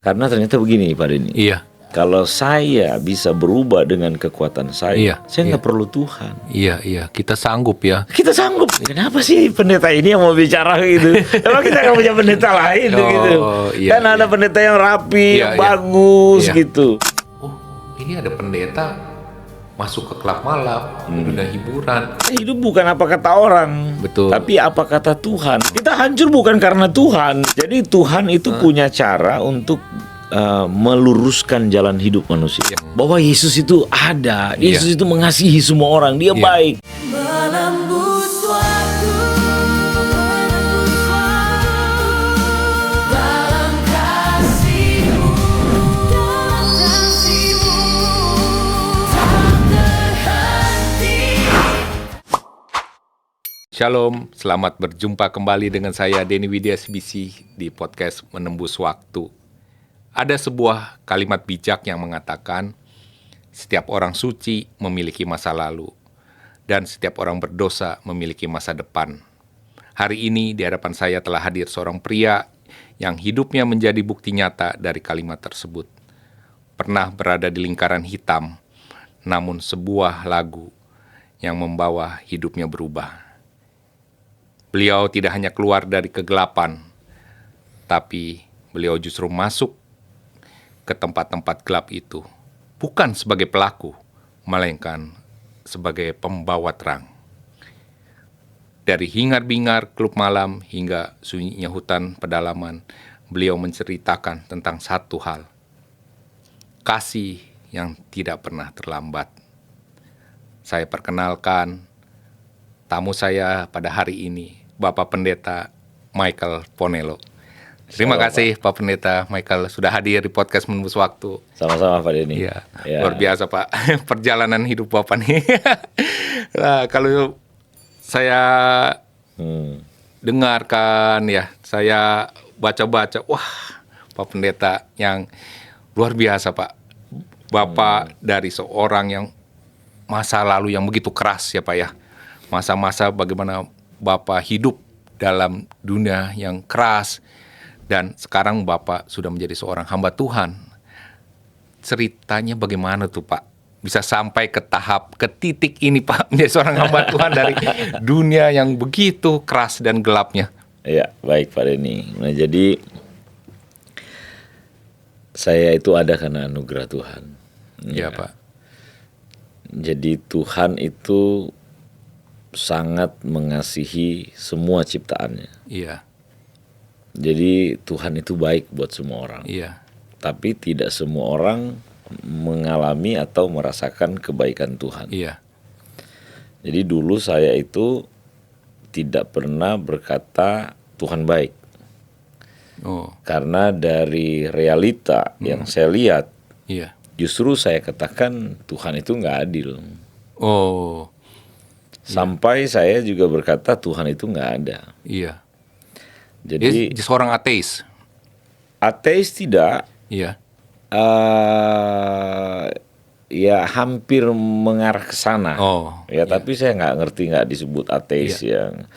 Karena ternyata begini Pak Denny. Iya. Kalau saya bisa berubah dengan kekuatan saya nggak perlu Tuhan. Iya. Kita sanggup ya. Kita sanggup. Kenapa sih pendeta ini yang mau bicara gitu? Emang kita nggak punya pendeta lain gitu? Kan ada pendeta yang rapi, yang bagus gitu. Oh, ini ada pendeta masuk ke klub malam, dunia hiburan. Hidup bukan apa kata orang, betul. Tapi apa kata Tuhan. Kita hancur bukan karena Tuhan. Jadi Tuhan itu punya cara untuk meluruskan jalan hidup manusia. Bahwa Yesus itu ada, Yesus itu mengasihi semua orang, Dia baik. Shalom, selamat berjumpa kembali dengan saya Denny Widya SBC di podcast Menembus Waktu. Ada sebuah kalimat bijak yang mengatakan, setiap orang suci memiliki masa lalu, dan setiap orang berdosa memiliki masa depan. Hari ini di hadapan saya telah hadir seorang pria yang hidupnya menjadi bukti nyata dari kalimat tersebut. Pernah berada di lingkaran hitam, namun sebuah lagu yang membawa hidupnya berubah. Beliau tidak hanya keluar dari kegelapan, tapi beliau justru masuk ke tempat-tempat gelap itu, bukan sebagai pelaku, melainkan sebagai pembawa terang. Dari hingar-bingar klub malam hingga sunyinya hutan pedalaman, beliau menceritakan tentang satu hal, kasih yang tidak pernah terlambat. Saya perkenalkan tamu saya pada hari ini, Bapak Pendeta Michael Ponelo. Terima kasih Pak Pendeta Michael sudah hadir di podcast Menembus Waktu. Sama-sama Pak Denny. Iya, luar biasa Pak, perjalanan hidup Bapak nih. Nah, kalau saya dengarkan ya, saya baca-baca, wah Pak Pendeta yang luar biasa Pak. Bapak dari seorang yang masa lalu yang begitu keras ya Pak ya. Masa-masa bagaimana Bapak hidup dalam dunia yang keras, dan sekarang Bapak sudah menjadi seorang hamba Tuhan. Ceritanya bagaimana tuh Pak? Bisa sampai ke titik ini Pak, menjadi seorang hamba Tuhan dari dunia yang begitu keras dan gelapnya. Iya, baik Pak Denny. Nah, jadi saya itu ada karena anugerah Tuhan. Iya Pak. Jadi Tuhan itu sangat mengasihi semua ciptaannya. Iya. Jadi Tuhan itu baik buat semua orang. Iya. Tapi tidak semua orang mengalami atau merasakan kebaikan Tuhan. Iya. Jadi dulu saya itu tidak pernah berkata Tuhan baik. Oh. Karena dari realita yang saya lihat, Iya. justru saya katakan Tuhan itu nggak adil. Oh. Sampai saya juga berkata Tuhan itu nggak ada. Iya. Jadi dia seorang ateis. Ateis tidak. Iya. Ya hampir mengarah ke sana. Oh. Ya tapi saya nggak ngerti, nggak disebut ateis yang.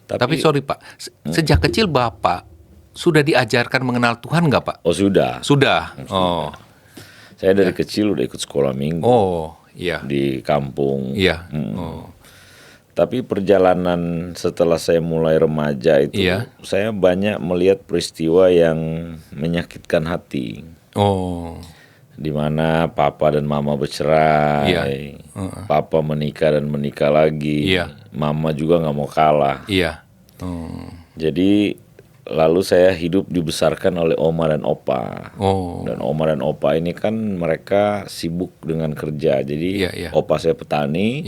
Tapi sorry Pak, sejak kecil Bapak sudah diajarkan mengenal Tuhan nggak Pak? Oh sudah. Sudah. Oh. Saya dari kecil udah ikut sekolah minggu. Oh iya. Di kampung. Iya. Oh. Tapi perjalanan setelah saya mulai remaja itu, saya banyak melihat peristiwa yang menyakitkan hati. Oh. Di mana papa dan mama bercerai, papa menikah dan menikah lagi, mama juga nggak mau kalah. Iya. Jadi lalu saya hidup dibesarkan oleh oma dan opa. Dan oma dan opa ini kan mereka sibuk dengan kerja. Jadi opa saya petani.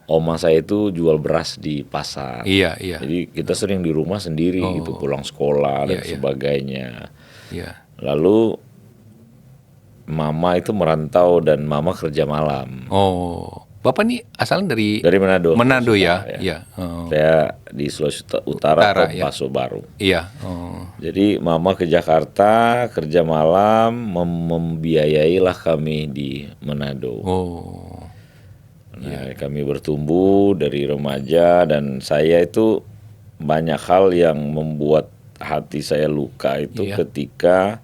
Oma saya itu jual beras di pasar. Iya. Jadi kita sering di rumah sendiri gitu, pulang sekolah dan sebagainya. Iya. Lalu mama itu merantau dan mama kerja malam. Oh, Bapak nih asalnya dari Manado. Manado ya. Iya. Saya di Sulawesi Utara, Paso Baru. Iya. Jadi mama ke Jakarta kerja malam, membiayailah kami di Manado. Nah, kami bertumbuh dari remaja dan saya itu banyak hal yang membuat hati saya luka itu ketika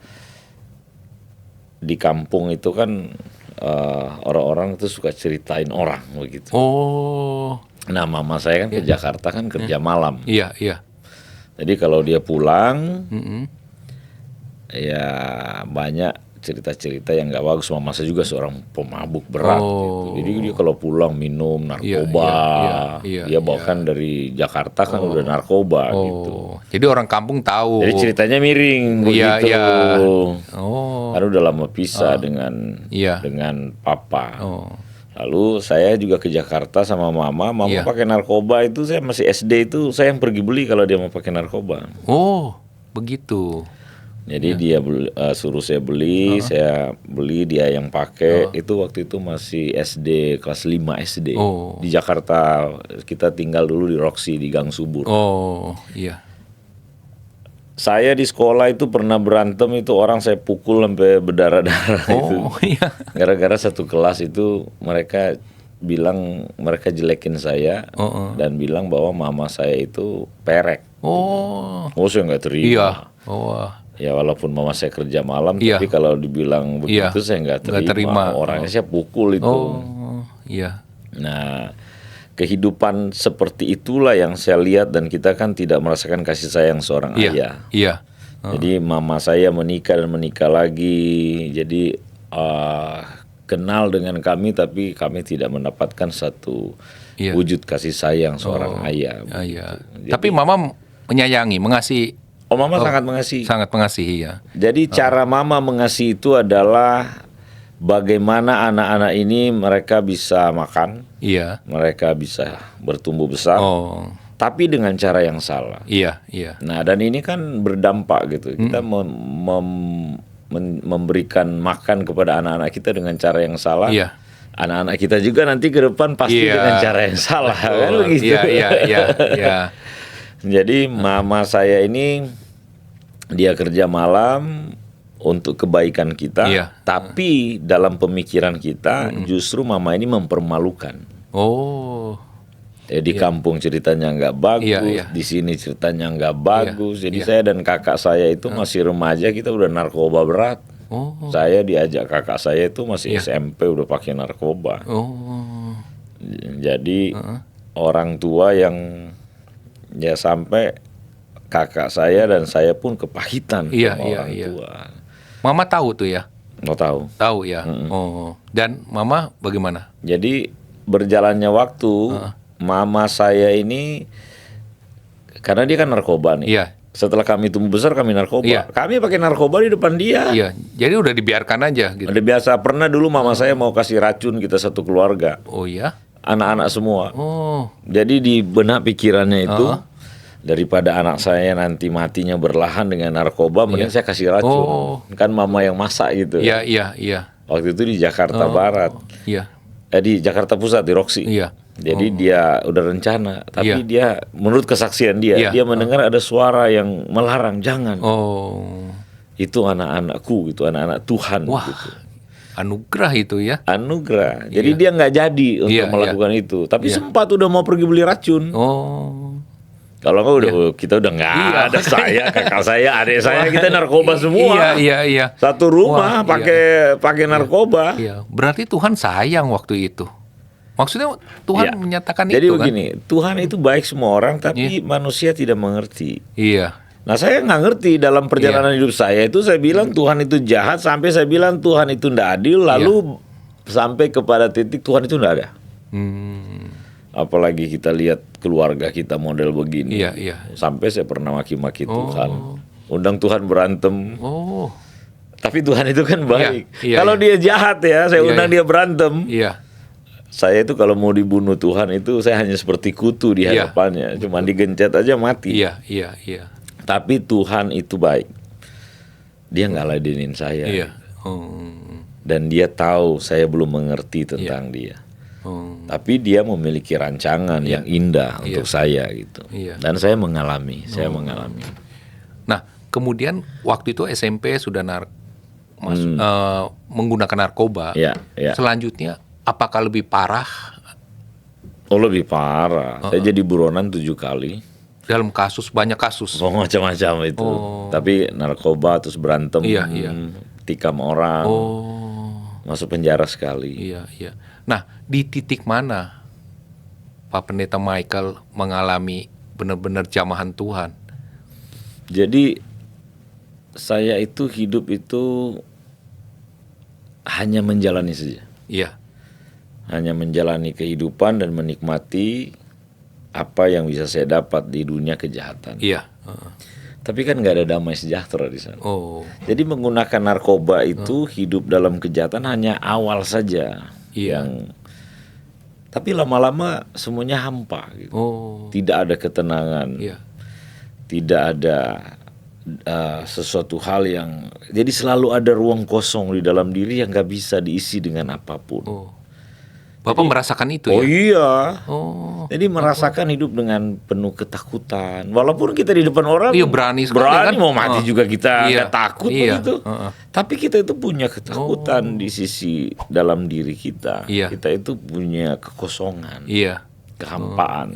di kampung itu kan orang-orang itu suka ceritain orang begitu. Oh. Nah, mama saya kan ke Jakarta kan kerja malam. Iya, iya. Jadi kalau dia pulang, ya banyak cerita-cerita yang nggak bagus. Mama saya juga seorang pemabuk berat gitu. Jadi dia kalau pulang minum narkoba, dia bahkan dari Jakarta kan udah narkoba gitu. Jadi orang kampung tahu. Jadi ceritanya miring begitu. Iya. Karena udah lama pisah dengan papa. Lalu saya juga ke Jakarta sama mama pakai narkoba itu, saya masih SD itu saya yang pergi beli kalau dia mau pakai narkoba. Oh, begitu. Jadi dia suruh saya beli, saya beli, dia yang pakai. Itu waktu itu masih SD, kelas 5 SD. Di Jakarta, kita tinggal dulu di Roxy di Gang Subur. Oh, iya. Saya di sekolah itu pernah berantem, itu orang saya pukul sampai berdarah-darah itu. Iya. Gara-gara satu kelas itu mereka bilang, mereka jelekin saya dan bilang bahwa mama saya itu perek. Saya nggak terima. Iya. Ya walaupun mama saya kerja malam, tapi kalau dibilang begitu saya nggak terima. Orangnya saya pukul itu. Iya. Nah, kehidupan seperti itulah yang saya lihat, dan kita kan tidak merasakan kasih sayang seorang ayah. Iya. Jadi mama saya menikah dan menikah lagi. Jadi kenal dengan kami, tapi kami tidak mendapatkan satu wujud kasih sayang seorang ayah. Jadi, tapi mama menyayangi, mengasihi. Mama sangat mengasihi. Sangat mengasihi, ya. Jadi cara mama mengasihi itu adalah bagaimana anak-anak ini mereka bisa makan, mereka bisa bertumbuh besar, tapi dengan cara yang salah. Nah, dan ini kan berdampak gitu. Kita memberikan makan kepada anak-anak kita dengan cara yang salah. Anak-anak kita juga nanti ke depan pasti dengan cara yang salah, kan begitu. Jadi mama saya ini dia kerja malam untuk kebaikan kita, tapi dalam pemikiran kita justru mama ini mempermalukan. Di kampung ceritanya nggak bagus, di sini ceritanya nggak bagus. Jadi saya dan kakak saya itu masih remaja, kita udah narkoba berat. Saya diajak kakak saya itu masih SMP udah pakai narkoba. Jadi orang tua yang ya sampai kakak saya dan saya pun kepahitan sama orang tua. Mama tahu tuh ya? Mau tahu? Tahu ya. Dan mama bagaimana? Jadi berjalannya waktu, mama saya ini karena dia kan narkoba nih. Setelah kami tumbuh besar kami narkoba. Kami pakai narkoba di depan dia. Jadi udah dibiarkan aja gitu. Udah biasa. Pernah dulu mama saya mau kasih racun kita satu keluarga. Anak-anak semua. Jadi di benak pikirannya itu, daripada anak saya nanti matinya berlahan dengan narkoba, mending saya kasih racun. Kan mama yang masak gitu. Waktu itu di Jakarta Barat. Di Jakarta Pusat di Roxy. Jadi dia udah rencana, tapi dia menurut kesaksian dia mendengar ada suara yang melarang, jangan. Itu anak-anakku, itu anak-anak Tuhan. Wah. Gitu. Anugerah itu ya. Anugerah. Jadi dia nggak jadi untuk melakukan itu. Tapi sempat udah mau pergi beli racun. Kalau nggak kita udah nggak ada. Saya, kakak saya, adik saya, kita narkoba semua. Satu rumah pakai narkoba. Berarti Tuhan sayang waktu itu. Maksudnya Tuhan menyatakan jadi itu kan. Jadi begini, Tuhan itu baik semua orang, tapi manusia tidak mengerti. Nah, saya nggak ngerti dalam perjalanan hidup saya itu, saya bilang Tuhan itu jahat, sampai saya bilang Tuhan itu nggak adil, lalu sampai kepada titik Tuhan itu nggak ada. Apalagi kita lihat keluarga kita model begini. Sampai saya pernah maki-maki Tuhan, undang Tuhan berantem. Tapi Tuhan itu kan baik. Kalau dia jahat ya, saya undang dia berantem. Saya itu kalau mau dibunuh Tuhan itu saya hanya seperti kutu di hadapannya, cuma digencet aja mati. Tapi Tuhan itu baik. Dia nggak ladenin saya. Dan dia tahu saya belum mengerti tentang dia. Tapi dia memiliki rancangan yang indah untuk saya gitu. Dan saya mengalami, Nah, kemudian waktu itu SMP sudah menggunakan narkoba. Selanjutnya apakah lebih parah? Lebih parah. Saya jadi buronan 7 kali. Dalam kasus, banyak kasus. Macam-macam itu. Tapi narkoba terus berantem. tikam orang, masuk penjara sekali. Iya, iya. Nah, di titik mana Pak Pendeta Michael mengalami benar-benar jamahan Tuhan? Jadi saya itu hidup itu hanya menjalani saja. Iya. Hanya menjalani kehidupan dan menikmati apa yang bisa saya dapat di dunia kejahatan. Iya. Tapi kan nggak ada damai sejahtera di sana. Jadi menggunakan narkoba itu hidup dalam kejahatan hanya awal saja. Iya. Tapi lama-lama semuanya hampa. Gitu. Tidak ada ketenangan. Iya. Tidak ada sesuatu hal yang, jadi selalu ada ruang kosong di dalam diri yang nggak bisa diisi dengan apapun. Bapak merasakan itu ya? Iya. Jadi merasakan hidup dengan penuh ketakutan. Walaupun kita di depan orang berani sekali, kan? Mau mati juga kita nggak takut begitu. Tapi kita itu punya ketakutan di sisi dalam diri kita. Kita itu punya kekosongan, kehampaan.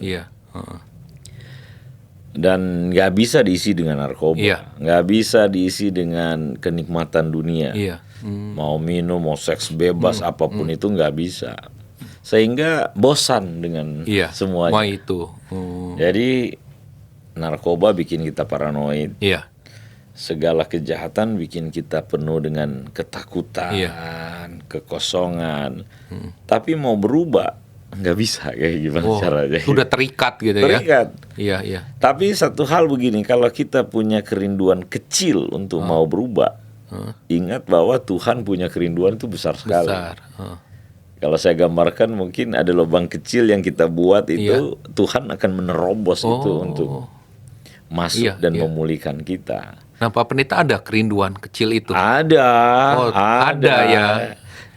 Dan nggak bisa diisi dengan narkoba, nggak bisa diisi dengan kenikmatan dunia. Mau minum, mau seks bebas, apapun itu nggak bisa. Sehingga bosan dengan semuanya. Itu. Jadi narkoba bikin kita paranoid. Segala kejahatan bikin kita penuh dengan ketakutan, kekosongan. Tapi mau berubah nggak bisa, kayak gimana caranya? Sudah terikat gitu terikat. ya. Iya. Tapi satu hal begini, kalau kita punya kerinduan kecil untuk mau berubah, ingat bahwa Tuhan punya kerinduan itu besar sekali. Kalau saya gambarkan, mungkin ada lubang kecil yang kita buat itu, Tuhan akan menerobos itu untuk masuk dan memulihkan kita. Nah, Pak Pendeta, ada kerinduan kecil itu? Ada. Ada ya.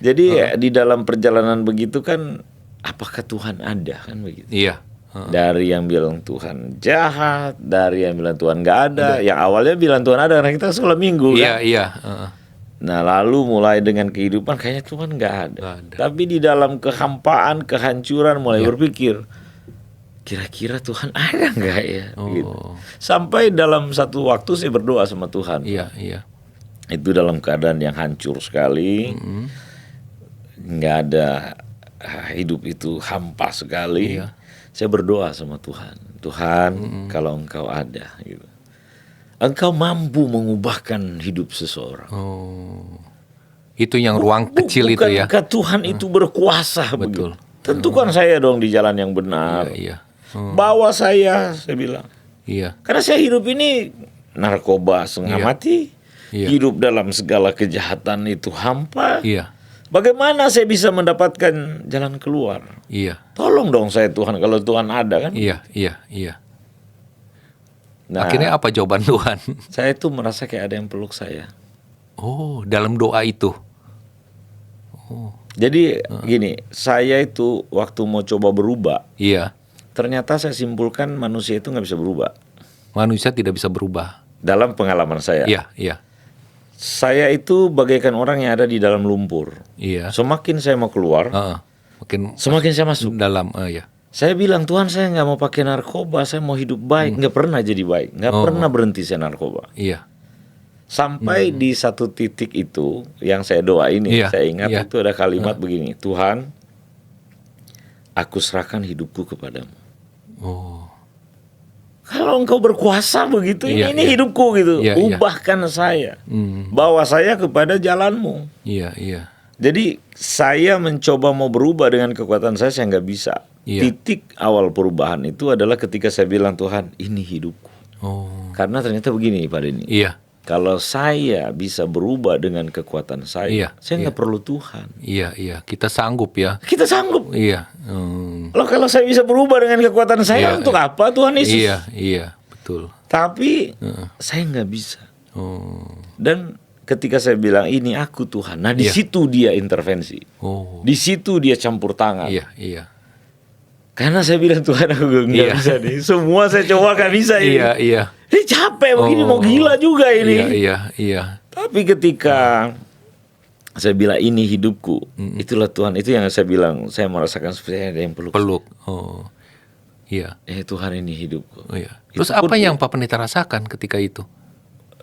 Jadi di dalam perjalanan begitu kan, apakah Tuhan ada, kan begitu? Iya. Dari yang bilang Tuhan jahat, dari yang bilang Tuhan nggak ada, yang awalnya bilang Tuhan ada karena kita sekolah minggu kan. Iya. Nah lalu mulai dengan kehidupan kayaknya Tuhan nggak ada. Tapi di dalam kehampaan, kehancuran mulai berpikir, kira-kira Tuhan ada nggak ya? Gitu. Sampai dalam satu waktu saya berdoa sama Tuhan. Iya. Itu dalam keadaan yang hancur sekali, nggak ada, hidup itu hampa sekali. Saya berdoa sama Tuhan, kalau Engkau ada, gitu, Engkau mampu mengubahkan hidup seseorang. Itu yang ruang kecil itu ya. Bukankah Tuhan itu berkuasa? Betul. Begitu? Tentukan saya dong di jalan yang benar. Bawa saya bilang. Karena saya hidup ini narkoba setengah mati, hidup dalam segala kejahatan itu hampa. Bagaimana saya bisa mendapatkan jalan keluar? Tolong dong saya Tuhan, kalau Tuhan ada kan? Iya. Nah, akhirnya apa jawaban Tuhan? Saya itu merasa kayak ada yang peluk saya. Dalam doa itu. Jadi gini, saya itu waktu mau coba berubah, ternyata saya simpulkan manusia itu nggak bisa berubah. Manusia tidak bisa berubah. Dalam pengalaman saya. Iya. Saya itu bagaikan orang yang ada di dalam lumpur. Semakin saya mau keluar, semakin saya masuk dalam. Saya bilang, Tuhan, saya nggak mau pakai narkoba, saya mau hidup baik. Nggak pernah jadi baik, nggak pernah berhenti saya narkoba. Sampai di satu titik itu yang saya doa ini, saya ingat itu ada kalimat begini, Tuhan, aku serahkan hidupku kepadamu. Kalau Engkau berkuasa begitu, ini hidupku gitu, ubahkan saya, bawa saya kepada jalanmu. Jadi saya mencoba mau berubah dengan kekuatan saya nggak bisa. Titik awal perubahan itu adalah ketika saya bilang, Tuhan, ini hidupku. Karena ternyata begini Pak Denny. Kalau saya bisa berubah dengan kekuatan saya nggak perlu Tuhan. Iya. Kita sanggup ya. Kita sanggup. Loh, kalau saya bisa berubah dengan kekuatan saya, untuk apa Tuhan Yesus? Iya, betul. Tapi saya nggak bisa. Dan ketika saya bilang ini aku Tuhan, nah di situ dia intervensi. Di situ dia campur tangan. Iya. Karena saya bilang, Tuhan, aku nggak bisa nih. Semua saya coba nggak bisa ini. Iya. Ini capek begini, mau gila juga ini. Iya. Tapi ketika saya bilang ini hidupku, itulah Tuhan. Itu yang saya bilang, saya merasakan seperti ada yang peluk. Iya. Tuhan, ini hidupku. Terus apa yang Pak Pendeta rasakan ketika itu?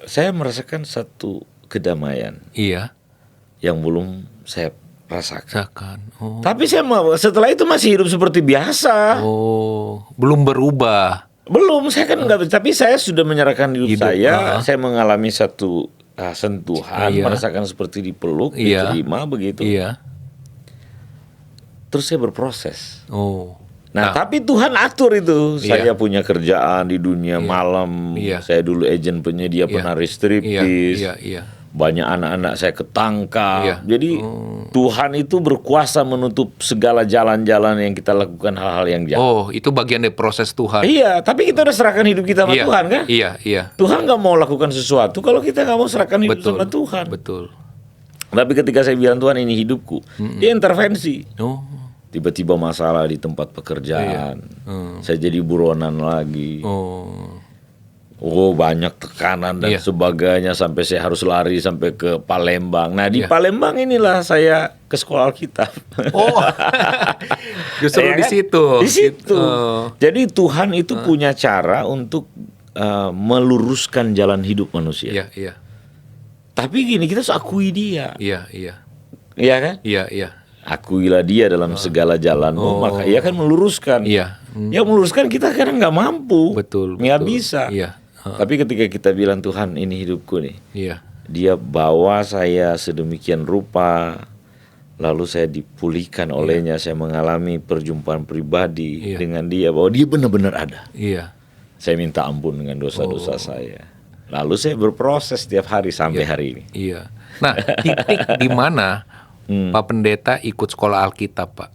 Saya merasakan satu kedamaian. Iya. Yang belum saya rasakan. Oh. Tapi setelah itu masih hidup seperti biasa. Oh, belum berubah. Belum, saya kan enggak, tapi saya sudah menyerahkan hidup saya. Saya mengalami satu sentuhan, merasakan seperti dipeluk, diterima begitu. Iya. Terus saya berproses. Oh. Nah, tapi Tuhan atur itu. Saya punya kerjaan di dunia malam. Saya dulu agen penyedia penari striptis. Banyak anak-anak saya ketangkap. Jadi Tuhan itu berkuasa menutup segala jalan-jalan yang kita lakukan, hal-hal yang jahat. Oh, itu bagian dari proses Tuhan. Iya, tapi kita udah serahkan hidup kita sama Tuhan kan? Iya. Tuhan nggak mau lakukan sesuatu kalau kita nggak mau serahkan hidup sama Tuhan. Betul. Tapi ketika saya bilang Tuhan ini hidupku, dia intervensi. Oh. Tiba-tiba masalah di tempat pekerjaan. Saya jadi buronan lagi. Oh, banyak tekanan dan sebagainya sampai saya harus lari sampai ke Palembang. Nah, di Palembang inilah saya ke sekolah Alkitab. Oh. Justru di situ. Di situ. Jadi Tuhan itu punya cara untuk meluruskan jalan hidup manusia. Iya. Tapi gini, kita harus akui dia. Iya. Iya kan? Iya. Akuilah dia dalam segala jalanmu, maka ia akan meluruskan. Iya. Ya meluruskan kita kadang nggak mampu. Betul. Nggak bisa. Iya. Tapi ketika kita bilang Tuhan ini hidupku nih, Dia bawa saya sedemikian rupa, lalu saya dipulihkan olehnya, saya mengalami perjumpaan pribadi dengan dia, bahwa dia benar-benar ada. Saya minta ampun dengan dosa-dosa saya. Lalu saya berproses setiap hari sampai hari ini. Iya. Nah, titik di mana Pak Pendeta ikut sekolah Alkitab, Pak?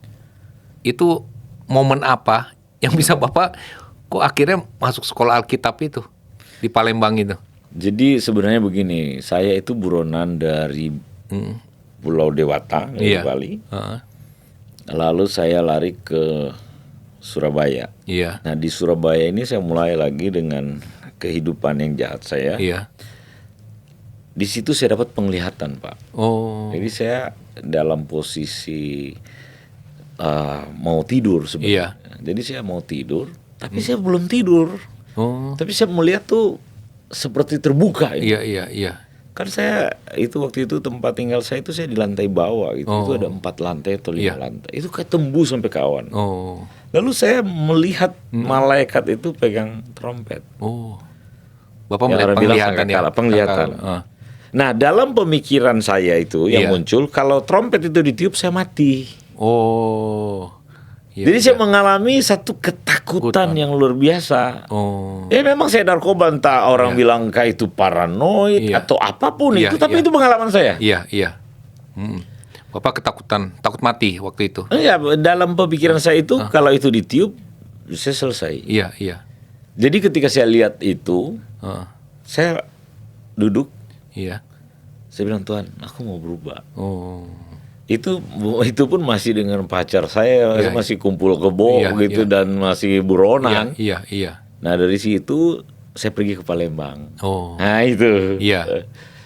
Itu momen apa yang bisa Bapak kok akhirnya masuk sekolah Alkitab itu? Di Palembang itu. Jadi sebenarnya begini, saya itu buronan dari Pulau Dewata di Bali. Lalu saya lari ke Surabaya. Nah, di Surabaya ini saya mulai lagi dengan kehidupan yang jahat saya. Di situ saya dapat penglihatan, Pak. Jadi saya dalam posisi mau tidur sebenarnya. Jadi saya mau tidur, tapi saya belum tidur. Tapi saya melihat tuh seperti terbuka. Iya. Kan saya waktu itu tempat tinggal saya itu saya di lantai bawah gitu. Itu ada 4 lantai atau 5 lantai. Itu kayak tembus sampai ke awan. Lalu saya melihat malaikat itu pegang trompet. Bapak melihat penglihatan. Nah, dalam pemikiran saya itu yang muncul, kalau trompet itu ditiup saya mati. Jadi saya mengalami satu ketakutan yang luar biasa. Ya memang saya narkoba, entah orang bilang kayak itu paranoid atau apapun itu, tapi itu pengalaman saya. Iya. Bapak ketakutan, takut mati waktu itu. Iya, dalam pemikiran saya itu kalau itu ditiup, saya selesai. Iya. Jadi ketika saya lihat itu, saya duduk. Saya bilang, Tuhan, aku mau berubah. Itu pun masih dengan pacar saya, masih kumpul kebo gitu dan masih buronan. Iya. Nah, dari situ saya pergi ke Palembang. Nah, itu.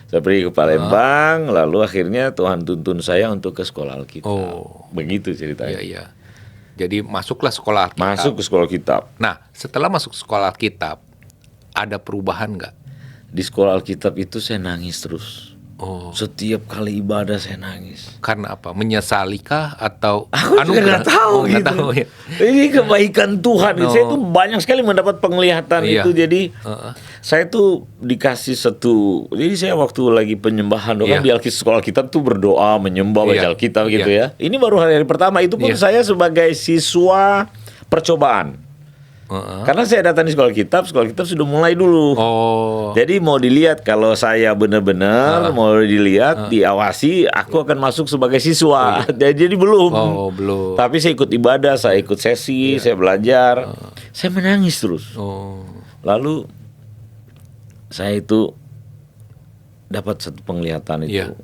Saya pergi ke Palembang, lalu akhirnya Tuhan tuntun saya untuk ke sekolah Alkitab. Begitu ceritanya. Iya. Jadi masuklah sekolah Alkitab. Masuk ke sekolah Alkitab. Nah, setelah masuk sekolah Alkitab, ada perubahan nggak? Di sekolah Alkitab itu saya nangis terus. Setiap kali ibadah saya nangis. Karena apa? Menyesalikah atau aku juga nggak tahu gitu. Ini kebaikan Tuhan. Saya tuh banyak sekali mendapat penglihatan itu. Jadi saya tuh dikasih satu. Jadi saya waktu lagi penyembahan kan di sekolah Alkitab tuh berdoa, menyembah, baca Alkitab gitu ya. Ini baru hari pertama. Itu pun saya sebagai siswa percobaan. Karena saya datang di sekolah kitab sudah mulai dulu. Jadi mau dilihat kalau saya benar-benar mau dilihat, diawasi, aku akan masuk sebagai siswa. Jadi belum. Belum. Tapi saya ikut ibadah, saya ikut sesi, saya belajar. Saya menangis terus. Lalu saya itu dapat satu penglihatan itu.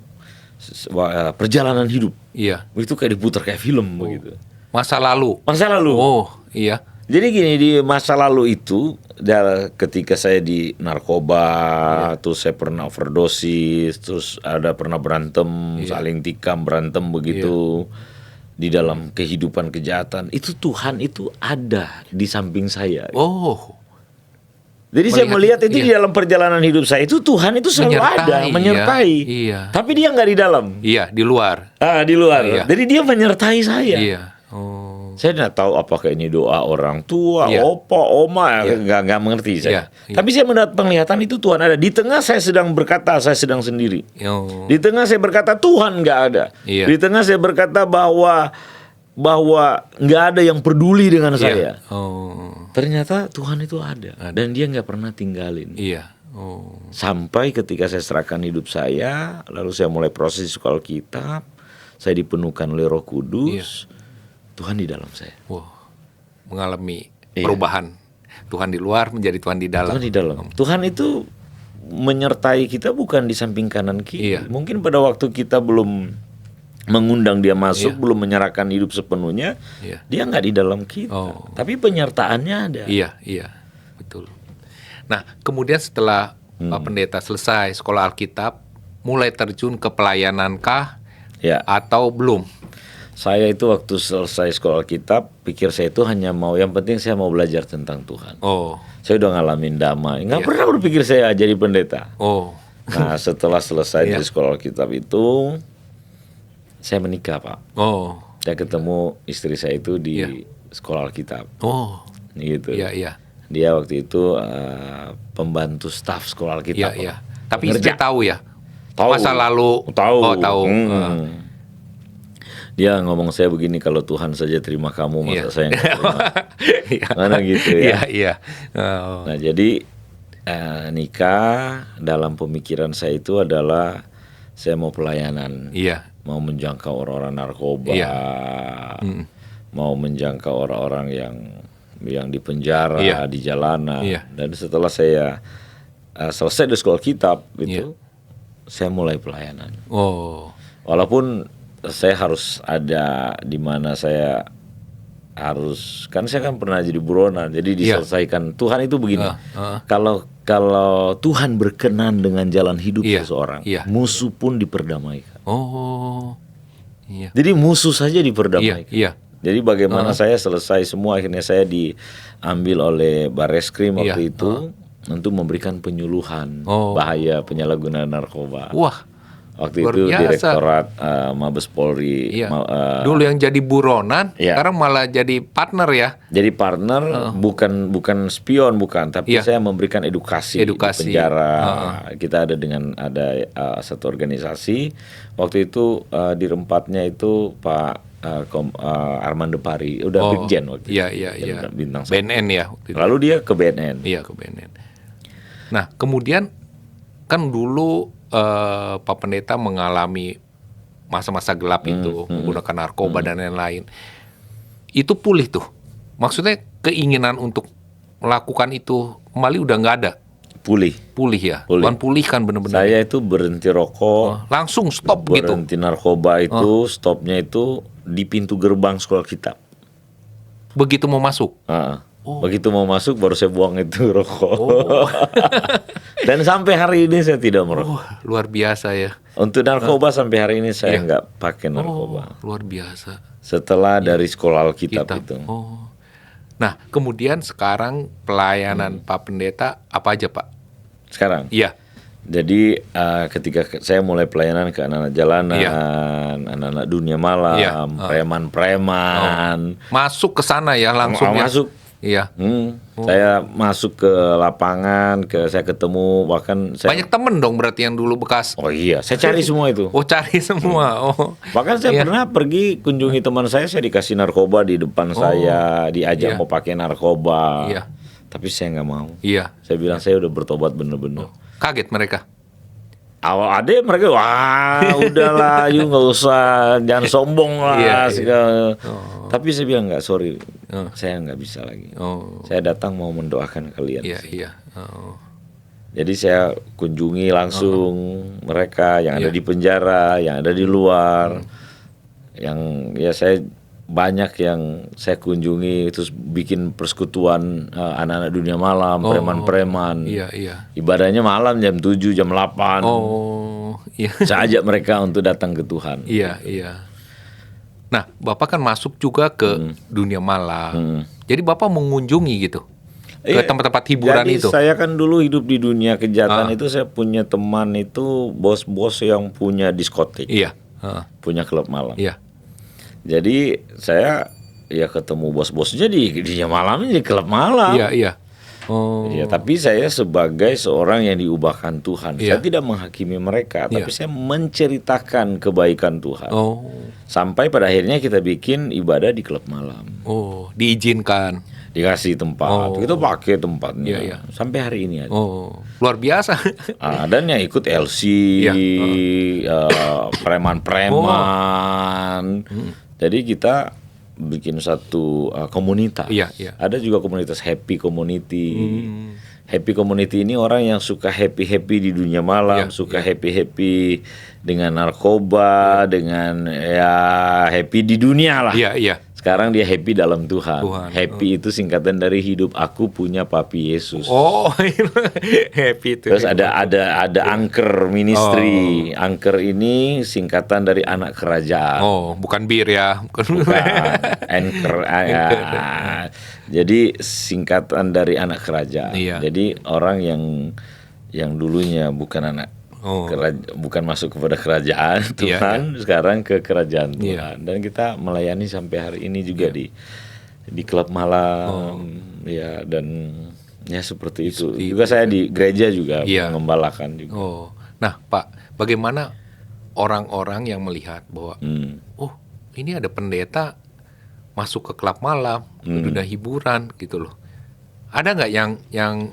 Perjalanan hidup. Itu kayak diputar kayak film begitu. Masa lalu. Iya. Jadi gini, di masa lalu itu ketika saya di narkoba, terus saya pernah overdosis, terus pernah berantem, saling tikam, berantem begitu. Di dalam kehidupan kejahatan itu Tuhan itu ada di samping saya. Jadi saya melihat itu di dalam perjalanan hidup saya itu Tuhan itu selalu menyertai. Iya. Tapi dia nggak di dalam. Iya, di luar. Di luar. Iya. Jadi dia menyertai saya. Iya. Saya tidak tahu apakah ini doa orang tua, opa, oma, nggak mengerti saya. Tapi saya mendapat penglihatan itu Tuhan ada. Di tengah saya sedang berkata saya sedang sendiri. Di tengah saya berkata Tuhan nggak ada. Di tengah saya berkata bahwa nggak ada yang peduli dengan saya. Ternyata Tuhan itu ada. Dan dia nggak pernah tinggalin. Sampai ketika saya serahkan hidup saya, lalu saya mulai proses sekolah Alkitab, saya dipenuhkan oleh Roh Kudus. Tuhan di dalam saya. Mengalami perubahan. Tuhan di luar menjadi Tuhan di dalam. Tuhan di dalam. Tuhan itu menyertai kita bukan di samping kanan kiri. Mungkin pada waktu kita belum mengundang dia masuk, belum menyerahkan hidup sepenuhnya, dia nggak di dalam kita. Tapi penyertaannya ada. Iya, betul. Nah, kemudian setelah Pak Pendeta selesai sekolah Alkitab, mulai terjun ke pelayanan-kah atau belum? Saya itu waktu selesai sekolah Alkitab, pikir saya itu hanya yang penting saya mau belajar tentang Tuhan. Saya udah ngalamin damai, nggak pernah berpikir saya jadi pendeta. Nah, setelah selesai dari sekolah Alkitab itu, saya menikah, Pak. Saya ketemu istri saya itu di sekolah Alkitab. Gitu. Dia waktu itu pembantu staf sekolah Alkitab. Tapi istri tahu ya? Tahu. Masa lalu? Tahu. Dia ngomong saya begini, kalau Tuhan saja terima kamu, masa saya nggak terima. Mana gitu ya. Nah, jadi nikah dalam pemikiran saya itu adalah saya mau pelayanan. Mau menjangkau orang-orang narkoba. Mau menjangkau orang-orang yang di penjara, di jalanan. Dan setelah saya selesai dari sekolah Alkitab itu, saya mulai pelayanan. Walaupun saya harus ada di mana saya harus, kan saya kan pernah jadi buronan, jadi diselesaikan. Tuhan itu begini, kalau Tuhan berkenan dengan jalan hidup seseorang, musuh pun diperdamaikan. Jadi musuh saja diperdamaikan. Jadi bagaimana saya selesai semua, akhirnya saya diambil oleh Bareskrim waktu itu untuk memberikan penyuluhan bahaya penyalahgunaan narkoba. Waktu itu Direktorat Mabes Polri. Dulu yang jadi buronan, sekarang malah jadi partner ya. Jadi partner, bukan spion, bukan, tapi saya memberikan edukasi. Di penjara. Kita ada satu organisasi. Waktu itu di Rempatnya itu Pak Armando Pari, udah Brigjen waktu itu. Bintang BNN ya. Waktu itu. Lalu dia ke BNN. Ke BNN. Nah, kemudian kan dulu Pak Pendeta mengalami masa-masa gelap itu, menggunakan narkoba dan lain-lain. Itu pulih tuh. Maksudnya keinginan untuk melakukan itu kembali udah nggak ada. Pulih ya. Tuhan pulihkan benar-benar. Saya itu berhenti rokok. Langsung stop gitu. Berhenti narkoba itu, stopnya itu di pintu gerbang sekolah Alkitab. Begitu mau masuk? Begitu mau masuk baru saya buang itu rokok. Dan sampai hari ini saya tidak merokok. Luar biasa ya. Untuk narkoba sampai hari ini saya nggak pakai narkoba. Luar biasa. Setelah dari sekolah Alkitab itu. Nah, kemudian sekarang pelayanan Pak Pendeta apa aja, Pak? Sekarang? Iya. Jadi ketika saya mulai pelayanan ke anak-anak jalanan, anak-anak dunia malam, preman-preman. Masuk ke sana ya langsung. Masuk. Saya masuk ke lapangan, saya ketemu, bahkan saya banyak temen dong berarti yang dulu bekas. Saya cari semua itu. Cari semua. Bahkan saya pernah pergi kunjungi teman saya dikasih narkoba di depan saya, diajak mau pakai narkoba. Tapi saya nggak mau. Saya bilang saya udah bertobat bener-bener. Kaget mereka. Awal ada mereka, udahlah, you nggak usah, jangan sombong lah. Tapi saya bilang nggak, sorry, saya nggak bisa lagi. Saya datang mau mendoakan kalian. Jadi saya kunjungi langsung mereka yang ada di penjara, yang ada di luar, yang saya banyak yang saya kunjungi, terus bikin persekutuan anak-anak dunia malam, preman-preman. Ibadahnya malam jam 7, jam 8. Saya ajak mereka untuk datang ke Tuhan. Nah, Bapak kan masuk juga ke dunia malam. Jadi Bapak mengunjungi gitu. ke tempat-tempat hiburan jadi itu? Saya kan dulu hidup di dunia kejahatan itu, saya punya teman itu bos-bos yang punya diskotik, Iya. punya klub malam. Iya. Jadi saya ya ketemu bos-bosnya di malamnya di klub malam. Iya, iya. Oh. Ya, tapi saya sebagai seorang yang diubahkan Tuhan, Iya. saya tidak menghakimi mereka, tapi saya menceritakan kebaikan Tuhan. Oh. Sampai pada akhirnya kita bikin ibadah di klub malam. Oh, diizinkan. Dikasih tempat, kita pakai tempatnya. Iya. Sampai hari ini ada. Oh, luar biasa. Dan yang ikut LC, preman-preman. Jadi kita bikin satu komunitas. Iya, iya. Ada juga komunitas happy community. Happy community ini orang yang suka happy di dunia malam, suka happy dengan narkoba, dengan ya happy di dunia lah. Iya, iya. Sekarang dia happy dalam Tuhan. Happy itu singkatan dari hidup aku punya Papi Yesus. Oh, happy itu. Terus ada Anchor Ministry. Anchor ini singkatan dari anak kerajaan. Oh, bukan bir ya. Bukan. Anchor. Jadi singkatan dari anak kerajaan. Iya. Jadi orang yang dulunya bukan anak bukan masuk kepada kerajaan Tuhan, sekarang ke kerajaan Tuhan. Dan kita melayani sampai hari ini juga di klub malam, ya, dan ya seperti itu. Juga saya di gereja juga mengembalakan juga. Oh, nah Pak, bagaimana orang-orang yang melihat bahwa oh ini ada pendeta masuk ke klub malam, ke dunia hiburan gitu loh. Ada nggak yang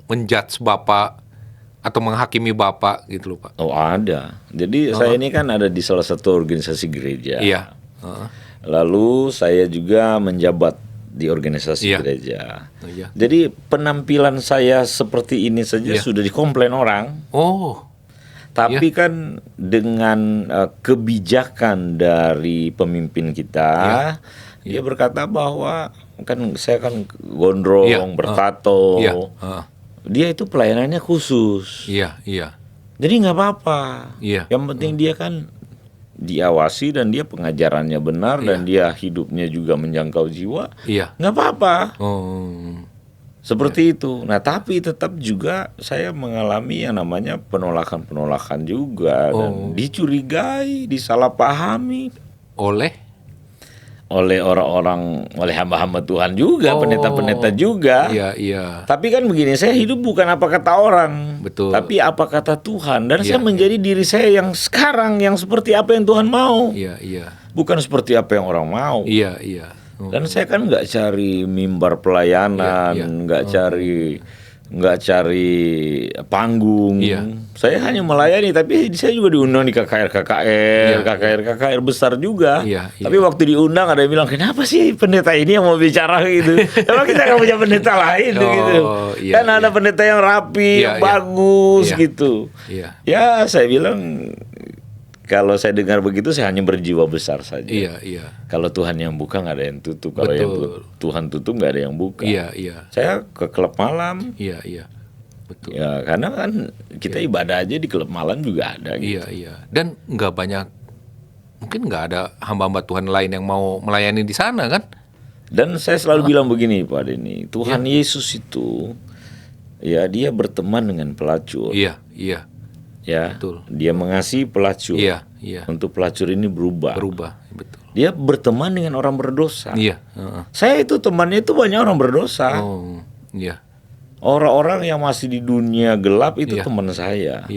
menjudge Bapak atau menghakimi Bapak gitu loh Pak? Oh, ada. Jadi saya ini kan ada di salah satu organisasi gereja. Iya. Lalu saya juga menjabat di organisasi gereja. Jadi penampilan saya seperti ini saja sudah dikomplain orang. Oh. Tapi kan dengan kebijakan dari pemimpin kita, dia berkata bahwa kan saya kan gondrong, bertato. Dia itu pelayanannya khusus. Iya, iya. Jadi nggak apa-apa. Iya. Yang penting dia kan diawasi dan dia pengajarannya benar dan dia hidupnya juga menjangkau jiwa. Iya. Nggak apa-apa. Oh. Seperti itu. Nah, tapi tetap juga saya mengalami yang namanya penolakan-penolakan juga dan dicurigai, disalahpahami oleh orang-orang, oleh hamba-hamba Tuhan juga, pendeta-pendeta juga. Iya, iya. Tapi kan begini, saya hidup bukan apa kata orang, betul, tapi apa kata Tuhan. Dan saya menjadi diri saya yang sekarang, yang seperti apa yang Tuhan mau. Iya, iya. Bukan seperti apa yang orang mau. Iya, iya. Dan saya kan nggak cari mimbar pelayanan, nggak cari panggung. Saya hanya melayani, tapi saya juga diundang di KKR besar juga. Tapi waktu diundang ada yang bilang, kenapa sih pendeta ini yang mau bicara gitu? Emang kita nggak punya pendeta lain gitu? Kan ada pendeta yang rapi, yang bagus gitu. Ya saya bilang, kalau saya dengar begitu saya hanya berjiwa besar saja. Kalau Tuhan yang buka nggak ada yang tutup. Kalau yang Tuhan tutup nggak ada yang buka. Saya ke klub malam. Betul. Ya karena kan kita ibadah aja di klub malam juga ada. Gitu. Dan nggak banyak, mungkin nggak ada hamba-hamba Tuhan lain yang mau melayani di sana kan? Dan saya selalu bilang begini Pak Denny, Tuhan Yesus itu, ya dia berteman dengan pelacur. Iya. Ya, betul. Dia mengasihi pelacur. Untuk pelacur ini berubah. Betul. Dia berteman dengan orang berdosa. Saya itu temannya itu banyak orang berdosa. Orang-orang yang masih di dunia gelap itu teman saya.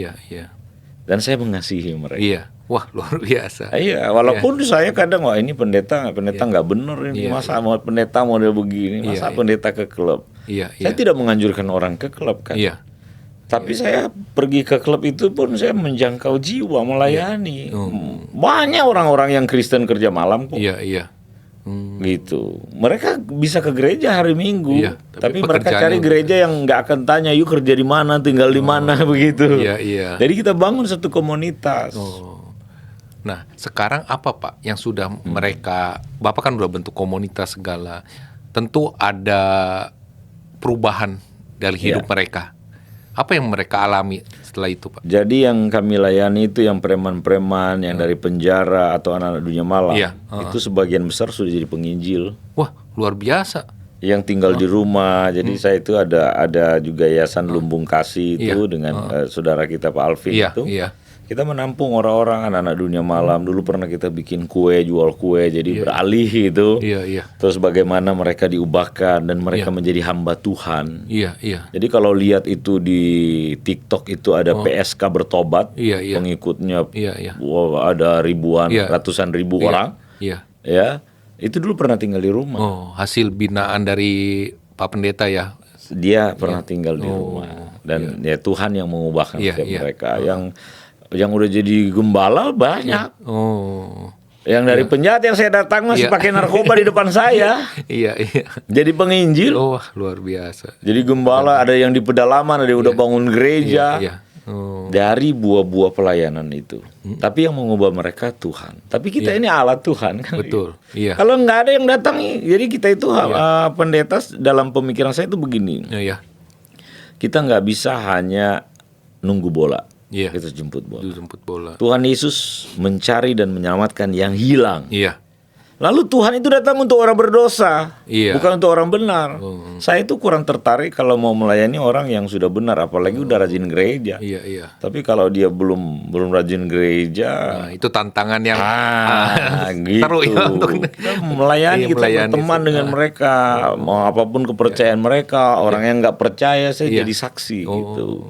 Dan saya mengasihi mereka. Wah, luar biasa. Iya, walaupun saya kadang wah ini pendeta nggak bener ini. Masa mau pendeta model begini, masa pendeta ke klub. Saya tidak menganjurkan orang ke klub kan. Tapi saya pergi ke klub itu pun saya menjangkau jiwa, melayani. Banyak orang-orang yang Kristen kerja malam kok. Gitu. Mereka bisa ke gereja hari Minggu, tapi mereka cari gereja yang nggak akan tanya, yuk kerja di mana, tinggal di mana, begitu. Jadi kita bangun satu komunitas. Nah, sekarang apa Pak yang sudah mereka, Bapak kan udah bentuk komunitas segala, tentu ada perubahan dari hidup mereka. Apa yang mereka alami setelah itu Pak? Jadi yang kami layani itu yang preman-preman, yang dari penjara atau anak-anak dunia malam, itu sebagian besar sudah jadi penginjil. Wah, luar biasa. yang tinggal di rumah. Jadi saya itu ada juga Yayasan Lumbung Kasih itu dengan saudara kita Pak Alvin itu. Kita menampung orang-orang anak-anak dunia malam. Dulu pernah kita bikin kue, jual kue, jadi beralih itu. Terus bagaimana mereka diubahkan dan mereka menjadi hamba Tuhan. Jadi kalau lihat itu di TikTok itu ada PSK bertobat, pengikutnya ada ribuan, ratusan ribu orang. Ya, itu dulu pernah tinggal di rumah. Oh, hasil binaan dari Pak Pendeta ya? Dia pernah tinggal di rumah. Dan ya Tuhan yang mengubahkan setiap mereka. Yang udah jadi gembala banyak. Yang dari penjahat yang saya datang masih pakai narkoba di depan saya. Jadi penginjil. Luar biasa. Jadi gembala, ada yang di pedalaman, ada yang udah bangun gereja. Dari buah-buah pelayanan itu. Tapi yang mengubah mereka Tuhan. Tapi kita ini alat Tuhan kan. Betul. Kalau nggak ada yang datang, jadi kita itu pendeta dalam pemikiran saya itu begini. Kita nggak bisa hanya nunggu bola. Kita jemput bola. Tuhan Yesus mencari dan menyelamatkan yang hilang. Lalu Tuhan itu datang untuk orang berdosa, bukan untuk orang benar. Saya itu kurang tertarik kalau mau melayani orang yang sudah benar, apalagi udah rajin gereja. Tapi kalau dia belum rajin gereja, itu tantangan yang gitu. Seru ya untuk kita melayani, berteman dengan mereka, mau apapun kepercayaan mereka. Orang yang nggak percaya saya jadi saksi gitu.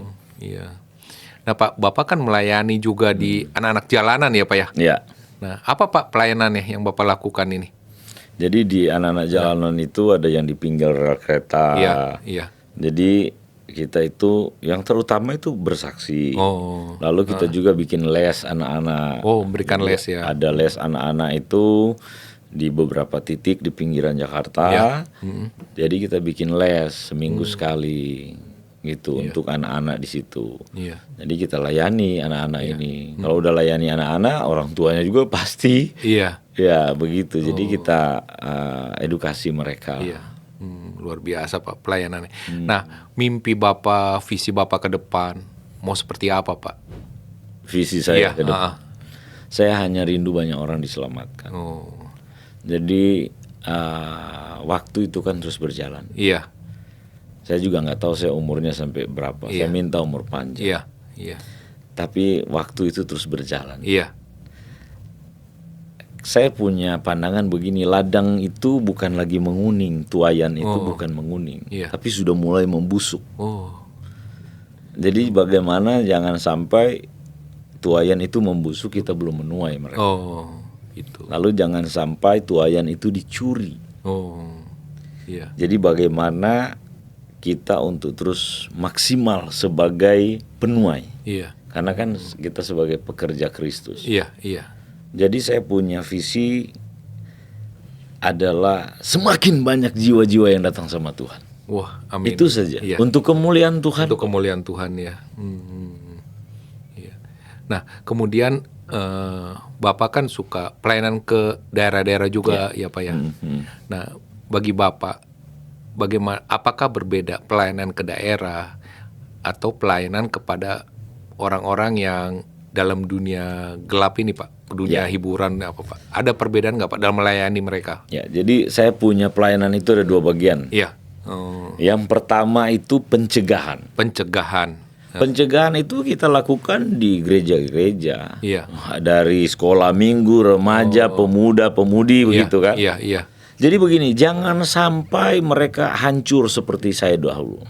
Nah Pak, Bapak kan melayani juga di anak-anak jalanan ya Pak ya? Iya. Nah, apa Pak pelayanannya yang Bapak lakukan ini? Jadi di anak-anak jalanan itu ada yang di pinggir rel kereta. Jadi kita itu yang terutama itu bersaksi. Lalu kita juga bikin les anak-anak. Berikan les ya. Ada les anak-anak itu di beberapa titik di pinggiran Jakarta. Jadi kita bikin les seminggu sekali. Gitu untuk anak-anak di situ. Jadi kita layani anak-anak ini. Kalau udah layani anak-anak, orang tuanya juga pasti. Ya begitu. Jadi kita edukasi mereka. Luar biasa Pak pelayanannya. Nah, mimpi Bapak, visi Bapak ke depan mau seperti apa Pak? Visi saya ke depan. Saya hanya rindu banyak orang diselamatkan. Jadi waktu itu kan terus berjalan. Saya juga nggak tahu saya umurnya sampai berapa. Saya minta umur panjang. Tapi waktu itu terus berjalan. Saya punya pandangan begini, ladang itu bukan lagi menguning, tuayan itu bukan menguning, tapi sudah mulai membusuk. Jadi bagaimana jangan sampai tuayan itu membusuk kita belum menuai mereka. Lalu jangan sampai tuayan itu dicuri. Jadi bagaimana kita untuk terus maksimal sebagai penuai. Karena kan kita sebagai pekerja Kristus. Jadi saya punya visi adalah semakin banyak jiwa-jiwa yang datang sama Tuhan. Amin. Itu saja. Untuk kemuliaan Tuhan. Untuk kemuliaan Tuhan ya. Nah, kemudian Bapak kan suka pelayanan ke daerah-daerah juga ya Pak ya. Nah, bagi Bapak bagaimana, apakah berbeda pelayanan ke daerah atau pelayanan kepada orang-orang yang dalam dunia gelap ini Pak, dunia hiburan apa Pak? Ada perbedaan nggak Pak dalam melayani mereka? Jadi saya punya pelayanan itu ada dua bagian. Yang pertama itu pencegahan. Pencegahan itu kita lakukan di gereja-gereja. Dari sekolah minggu, remaja, pemuda, pemudi begitu kan? Jadi begini, jangan sampai mereka hancur seperti saya dahulu.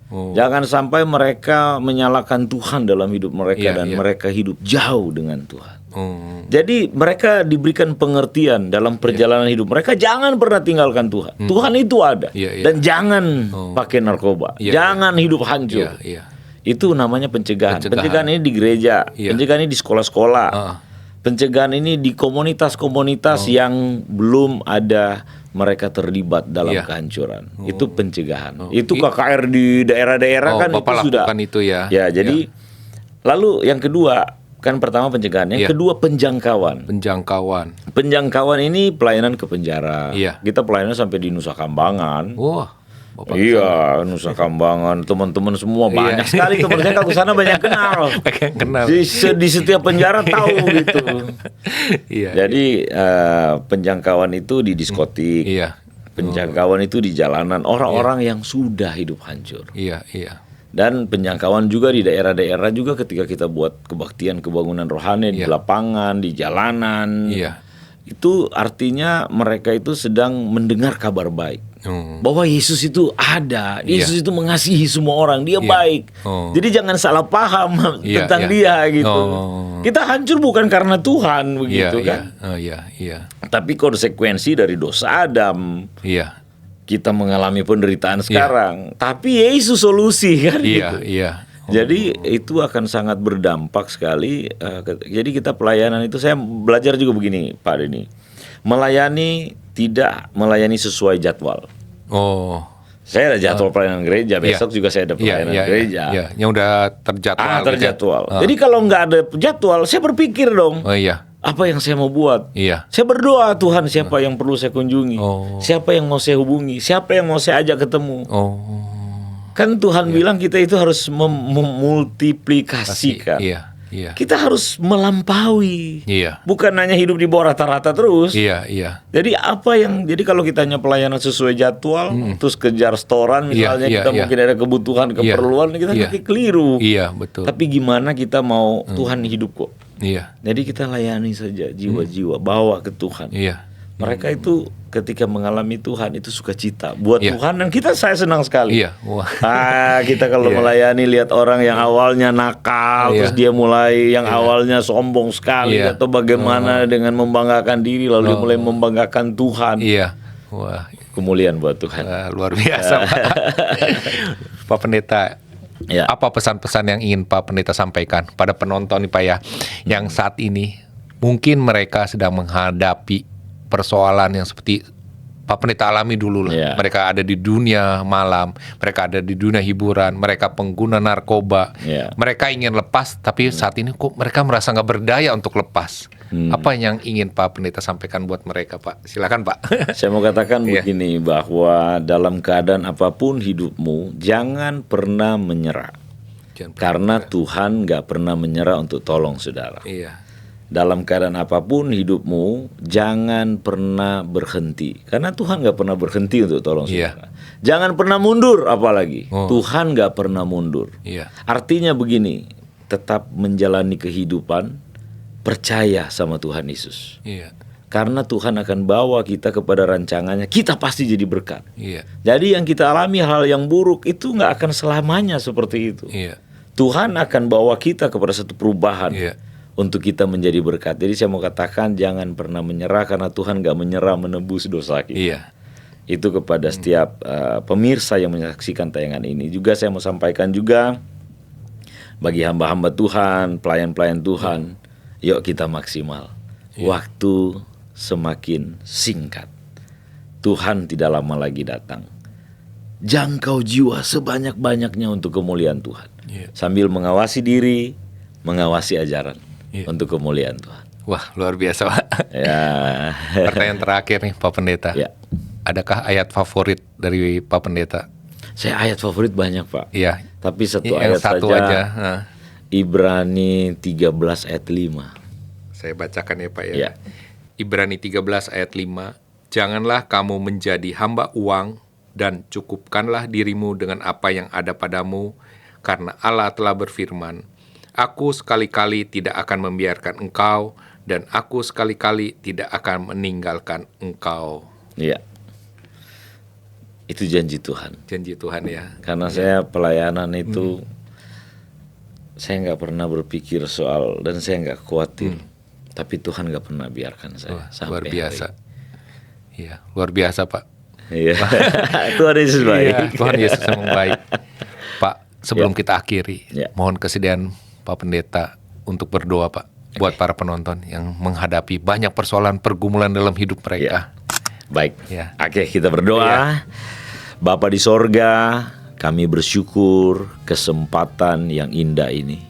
Jangan sampai mereka menyalahkan Tuhan dalam hidup mereka dan mereka hidup jauh dengan Tuhan. Jadi mereka diberikan pengertian dalam perjalanan hidup mereka, jangan pernah tinggalkan Tuhan. Tuhan itu ada dan jangan pakai narkoba, jangan hidup hancur. Itu namanya pencegahan. Pencegahan ini di gereja, pencegahan ini di sekolah-sekolah. Pencegahan ini di komunitas-komunitas yang belum ada mereka terlibat dalam kehancuran. Itu pencegahan. Itu KKR di daerah-daerah kan Bapak itu sudah. Itu ya. Jadi lalu yang kedua kan pertama pencegahan, yang kedua penjangkauan. Penjangkauan ini pelayanan ke penjara. Kita pelayanan sampai di Nusa Kambangan. Nusa Kambangan, teman-teman semua banyak sekali teman saya kalau sana banyak kenal. Di setiap penjara tahu gitu. Jadi penjangkauan itu di diskotik. Penjangkauan itu di jalanan orang-orang yang sudah hidup hancur. Iya, iya. Dan penjangkauan juga di daerah-daerah juga ketika kita buat kebaktian kebangunan rohani di lapangan, di jalanan. Iya. Itu artinya mereka itu sedang mendengar kabar baik. Bahwa Yesus itu ada, Yesus itu mengasihi semua orang, dia baik. Jadi jangan salah paham tentang dia gitu. Kita hancur bukan karena Tuhan begitu kan? Tapi konsekuensi dari dosa Adam. Kita mengalami penderitaan sekarang, tapi Yesus solusi kan gitu. Jadi itu akan sangat berdampak sekali. Jadi kita pelayanan itu saya belajar juga begini Pak Denny. Melayani tidak melayani sesuai jadwal. Saya ada jadwal pelayanan gereja, besok juga saya ada pelayanan gereja. Yang udah terjadwal. Terjadwal. Jadi kalau nggak ada jadwal, saya berpikir dong. Apa yang saya mau buat? Saya berdoa, Tuhan siapa yang perlu saya kunjungi? Siapa yang mau saya hubungi? Siapa yang mau saya ajak ketemu? Kan Tuhan bilang kita itu harus memultiplikasikan. Kita harus melampaui. Bukan hanya hidup di bawah rata-rata terus. Jadi jadi kalau kita hanya pelayanan sesuai jadwal, terus kejar setoran misalnya, kita mungkin ada kebutuhan, keperluan, kita nanti keliru. Betul. Tapi gimana kita mau Tuhan hidup kok? Jadi kita layani saja jiwa-jiwa, bawa ke Tuhan. Mereka itu ketika mengalami Tuhan itu sukacita buat Tuhan, dan saya senang sekali. Kita kalau melayani lihat orang yang awalnya nakal, terus dia mulai yang awalnya sombong sekali atau bagaimana dengan membanggakan diri lalu dia mulai membanggakan Tuhan. Kemuliaan buat Tuhan. Luar biasa, Pak. Pak Pendeta. Apa pesan-pesan yang ingin Pak Pendeta sampaikan pada penonton nih Pak ya, yang saat ini mungkin mereka sedang menghadapi persoalan yang seperti Pak Pendeta alami dulu lah. Mereka ada di dunia malam, mereka ada di dunia hiburan, mereka pengguna narkoba. Mereka ingin lepas, tapi saat ini kok mereka merasa nggak berdaya untuk lepas. Apa yang ingin Pak Pendeta sampaikan buat mereka, Pak? Silakan, Pak. Saya mau katakan begini, bahwa dalam keadaan apapun hidupmu, jangan pernah menyerah. Karena Tuhan nggak pernah menyerah untuk tolong saudara. Dalam keadaan apapun hidupmu, jangan pernah berhenti. Karena Tuhan gak pernah berhenti untuk tolong saudara. Jangan pernah mundur apalagi. Tuhan gak pernah mundur. Artinya begini, tetap menjalani kehidupan, percaya sama Tuhan Yesus. Karena Tuhan akan bawa kita kepada rancangannya, kita pasti jadi berkat. Jadi yang kita alami hal yang buruk itu gak akan selamanya seperti itu. Tuhan akan bawa kita kepada satu perubahan. Untuk kita menjadi berkat. Jadi saya mau katakan jangan pernah menyerah, karena Tuhan gak menyerah menebus dosa kita. Itu kepada setiap pemirsa yang menyaksikan tayangan ini. Juga saya mau sampaikan juga bagi hamba-hamba Tuhan, pelayan-pelayan Tuhan, yuk kita maksimal. Waktu semakin singkat. Tuhan tidak lama lagi datang. Jangkau jiwa sebanyak-banyaknya untuk kemuliaan Tuhan. Sambil mengawasi diri, mengawasi ajaran. Untuk kemuliaan Tuhan. Wah, luar biasa, Pak. Pertanyaan terakhir nih, Pak Pendeta. Adakah ayat favorit dari Pak Pendeta? Saya ayat favorit banyak, Pak. Tapi satu ayat satu saja. Ibrani 13 ayat 5. Saya bacakan ya, Pak ya. Ibrani 13 ayat 5. Janganlah kamu menjadi hamba uang, dan cukupkanlah dirimu dengan apa yang ada padamu, karena Allah telah berfirman, Aku sekali-kali tidak akan membiarkan engkau, dan aku sekali-kali tidak akan meninggalkan engkau. Itu janji Tuhan. Janji Tuhan ya. Karena saya pelayanan itu, saya nggak pernah berpikir soal, dan saya nggak khawatir. Tapi Tuhan nggak pernah biarkan saya sampai luar biasa. Luar biasa, Pak. Tuhan Yesus baik. Tuhan Yesus memang baik. Pak, sebelum kita akhiri, mohon kesediaan Pak Pendeta untuk berdoa, Pak, buat para penonton yang menghadapi banyak persoalan pergumulan dalam hidup mereka. Baik. Oke, kita berdoa. Bapa di sorga, kami bersyukur kesempatan yang indah ini.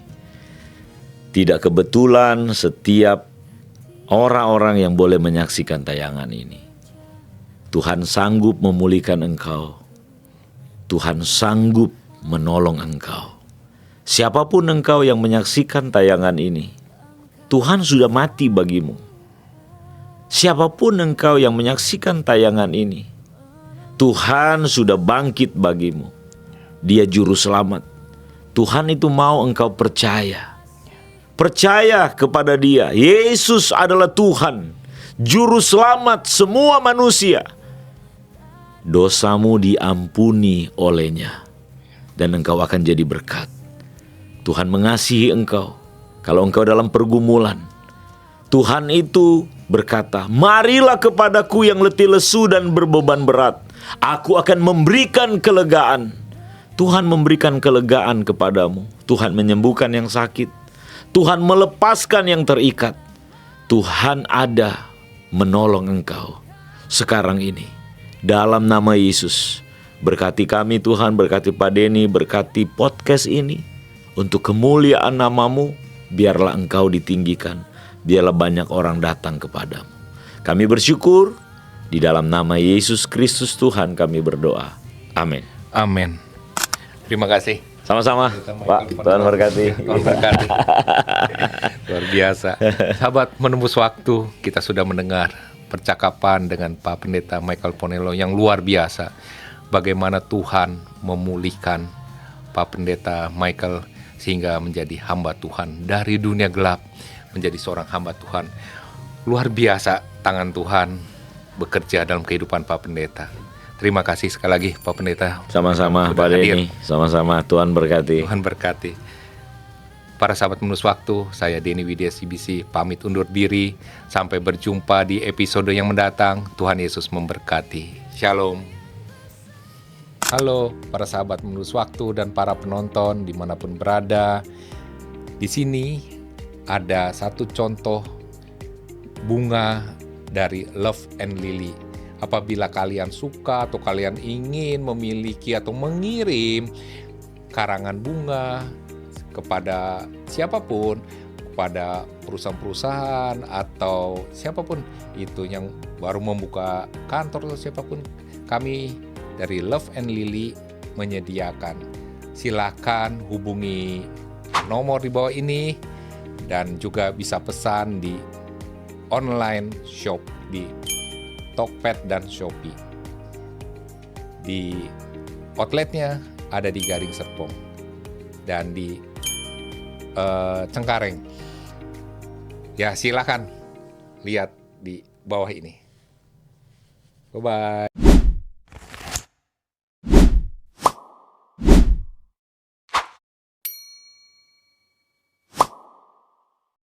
Tidak kebetulan setiap orang-orang yang boleh menyaksikan tayangan ini. Tuhan sanggup memulihkan engkau. Tuhan sanggup menolong engkau. Siapapun engkau yang menyaksikan tayangan ini, Tuhan sudah mati bagimu. Siapapun engkau yang menyaksikan tayangan ini, Tuhan sudah bangkit bagimu. Dia juru selamat. Tuhan itu mau engkau percaya. Percaya kepada Dia. Yesus adalah Tuhan, juru selamat semua manusia. Dosamu diampuni olehnya, dan engkau akan jadi berkat. Tuhan mengasihi engkau. Kalau engkau dalam pergumulan, Tuhan itu berkata, marilah kepadaku yang letih lesu dan berbeban berat. Aku akan memberikan kelegaan. Tuhan memberikan kelegaan kepadamu. Tuhan menyembuhkan yang sakit. Tuhan melepaskan yang terikat. Tuhan ada menolong engkau sekarang ini. Dalam nama Yesus, berkati kami Tuhan, berkati Pak Denny, berkati podcast ini. Untuk kemuliaan namamu, biarlah engkau ditinggikan. Biarlah banyak orang datang kepadamu. Kami bersyukur, di dalam nama Yesus Kristus Tuhan kami berdoa. Amin. Amin. Terima kasih. Sama-sama, Pak. Tuhan berkati. Tuhan berkati. Luar biasa. Sahabat Menembus Waktu, kita sudah mendengar percakapan dengan Pak Pendeta Michael Ponelo yang luar biasa. Bagaimana Tuhan memulihkan Pak Pendeta Michael sehingga menjadi hamba Tuhan dari dunia gelap menjadi seorang hamba Tuhan. Luar biasa tangan Tuhan bekerja dalam kehidupan Pak Pendeta. Terima kasih sekali lagi Pak Pendeta. Sama-sama Pak Denny. Sama-sama, Tuhan berkati. Tuhan berkati. Para sahabat Menembus Waktu, saya Denny Widya CBC pamit undur diri. Sampai berjumpa di episode yang mendatang. Tuhan Yesus memberkati. Shalom. Halo para sahabat Menembus Waktu dan para penonton dimanapun berada. Di sini ada satu contoh bunga dari Love and Lily. Apabila kalian suka atau kalian ingin memiliki atau mengirim karangan bunga kepada siapapun, kepada perusahaan-perusahaan atau siapapun itu yang baru membuka kantor atau siapapun, kami dari Love and Lily menyediakan. Silakan hubungi nomor di bawah ini dan juga bisa pesan di online shop di Tokped dan Shopee. Di outletnya ada di Garing Serpong dan di Cengkareng. Ya silakan lihat di bawah ini. Bye-bye.